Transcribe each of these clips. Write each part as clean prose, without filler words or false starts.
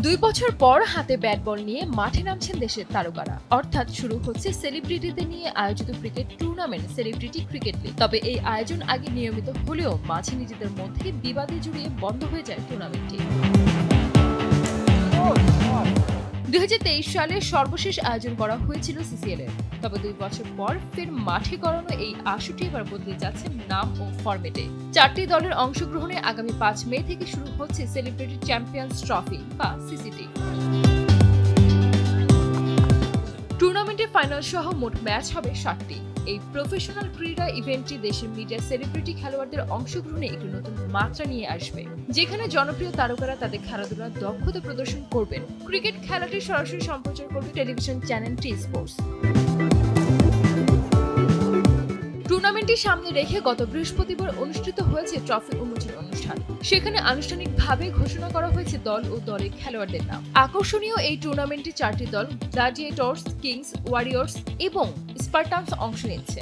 2 বছর পর হাতে ব্যাট বল নিয়ে মাঠে নামছেন দেশের তারকারা। অর্থাৎ শুরু হচ্ছে সেলিব্রিটিদের নিয়ে আয়োজিত cricket tournament celebrity cricket league. তবে এই আয়োজন আগে নিয়মিত হলেও মাঝে নিজেদের মধ্যে বিবাদে জড়িয়ে বন্ধ হয়ে যায় টুর্নামেন্টটি। 2023 সালে সর্বশেষ আয়োজন করা হয়েছিল সিসিএল এর। তবে 2 বছর পর ফের মাঠে করানো এই আসরটি এবার বদলে যাচ্ছে নাম ও ফরম্যাটে। 4টি দলের অংশগ্রহণে আগামী 5 মে থেকে শুরু হচ্ছে সেলিব্রিটি চ্যাম্পিয়ন্স ট্রফি বা সিসিটি। টুর্নামেন্টের ফাইনাল সহ মোট ম্যাচ হবে 7টি। এই প্রফেশনাল ক্রীড়া ইভেন্টটি দেশের মিডিয়া সেলিব্রিটি খেলোয়াড়দের অংশগ্রহণে একটি নতুন মাত্রা নিয়ে আসবে, যেখানে জনপ্রিয় তারকারা তাদের খেলাধুলার দক্ষতা প্রদর্শন করবেন। ক্রিকেট খেলাটি সরাসরি সম্প্রচার করবে টেলিভিশন চ্যানেল টি স্পোর্টস। টুর্নামেন্টটি সামনে রেখে গত বৃহস্পতিবার অনুষ্ঠিত হয়েছে ট্রফি উন্মোচন অনুষ্ঠান। সেখানে আনুষ্ঠানিকভাবে ঘোষণা করা হয়েছে দল ও দলের খেলোয়াড়দের নাম। আকর্ষণীয় এই টুর্নামেন্টে 4টি দল গ্ল্যাডিয়েটর্স, কিংস, ওয়ারিয়র্স এবং স্পার্টানস অংশ নিচ্ছে।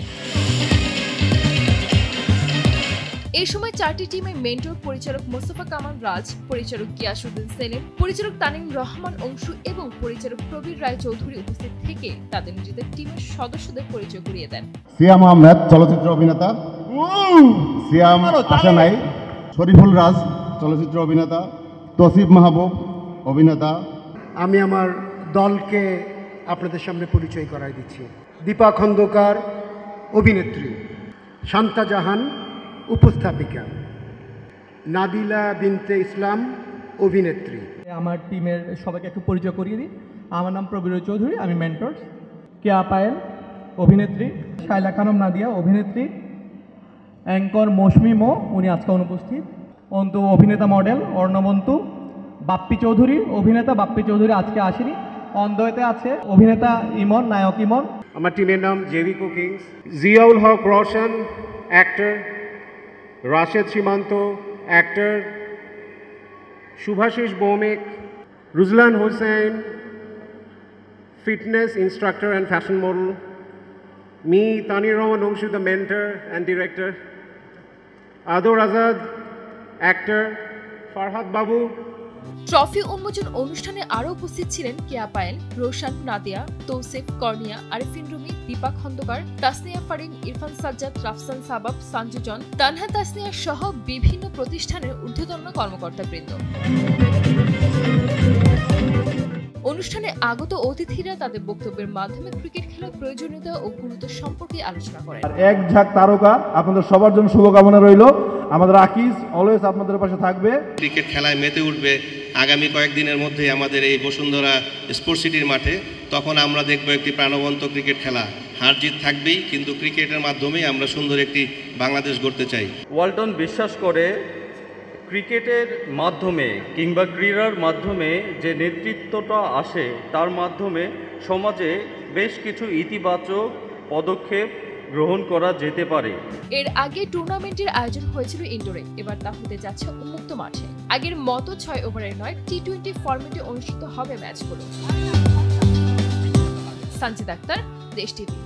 এই সময় 4টি টিমের মেন্টর পরিচালক মোস্তফা কামাল রাজ, পরিচালক গিয়াসউদ্দিন সেলিম, পরিচালক তানিম রহমান অংশু এবং পরিচালক প্রবীর রায় চৌধুরী উপস্থিত থেকে তাদের নিজেদের টিমের সদস্যদের পরিচয় করিয়ে দেন। সিয়াম আহমেদ চলচ্চিত্র অভিনেতা, সিয়াম আশা নাই, শরীফুল রাজ চলচ্চিত্র অভিনেতা, তসিফ মাহবুব অভিনেতা। আমি আমার দলকে আপনাদের সামনে পরিচয় করাই দিচ্ছি। দীপা খন্দকার অভিনেত্রী, শান্তা জাহান উপস্থাপিকা, নাবিলা বিনতে ইসলাম অভিনেত্রী। আমার টিমের সবাইকে একটু পরিচয় করিয়ে দিই। আমার নাম প্রবীর চৌধুরী, আমি মেন্টর। কেয়া পায়েল অভিনেত্রী, শাইলা খানম নাদিয়া অভিনেত্রী, অ্যাঙ্কর মৌসুমি মো উনি আজকে অনুপস্থিত, অন্তু অভিনেতা মডেল অর্ণবন্তু, বাপ্পি চৌধুরী অভিনেতা, বাপ্পি চৌধুরী আজকে আসেনি। অন্দয়তে আছে অভিনেতা ইমন, নায়ক ইমন। আমার টিমের নাম জেভিকো kings, Ziaul Haque Roshan actor, Rashed Simanta actor, Shubhashis Bhowmik, Ruzlan Hossain fitness instructor and fashion model, me Tanir Rahman Ongshu the mentor and director, Ador Azad actor, Farhad Babu। Trophy উন্মোচন অনুষ্ঠানে আরও উপস্থিত ছিলেন কেয়া পায়েল, রোশান, নাদিয়া, তৌসিফ, কর্নিয়া, আরিফিন রুমি, দীপা খন্দকার, তাসনিয়া ফারিন, ইরফান সাজ্জাদ, রাফসান সাবাব, সানজুজন, তানহা তাসনিয়া সহ বিভিন্ন প্রতিষ্ঠানের ঊর্ধ্বতন কর্মকর্তাবৃন্দ। অনুষ্ঠানে আগত অতিথিরা তাদের বক্তব্যের মাধ্যমে ক্রিকেট খেলার প্রয়োজনীয়তা ও গুরুত্ব সম্পর্কে আলোচনা করেন। এক ঝাঁক তারকা আপনাদের সবার জন্য শুভকামনা রইল। আমাদের আকিজ অলওয়েজ আপনাদের পাশে থাকবে। ক্রিকেট খেলায় মেতে উঠবে আগামী কয়েকদিনের মধ্যেই আমাদের এই বসুন্ধরা স্পোর্টস সিটির মাঠে। তখন আমরা দেখব একটি প্রাণবন্ত ক্রিকেট খেলা। হার জিত থাকবেই, কিন্তু ক্রিকেটের মাধ্যমেই আমরা সুন্দর একটি বাংলাদেশ গড়তে চাই। ওয়ালটন বিশ্বাস করে ক্রিকেটের মাধ্যমে কিংবা ক্রীড়ার মাধ্যমে যে নেতৃত্বটা আসে, তার মাধ্যমে সমাজে বেশ কিছু ইতিবাচক পদক্ষেপ গ্রহণ করা যেতে পারে। এর আগে টুর্নামেন্টের আয়োজন হয়েছিল ইনডোরে, এবার তা হতে যাচ্ছে উন্মুক্ত মাঠে। আগের মতো 6 ওভারের নয়, টি20 ফরম্যাটে অনুষ্ঠিত হবে ম্যাচগুলো। সঞ্জিত আক্তার, দেশ টিভি।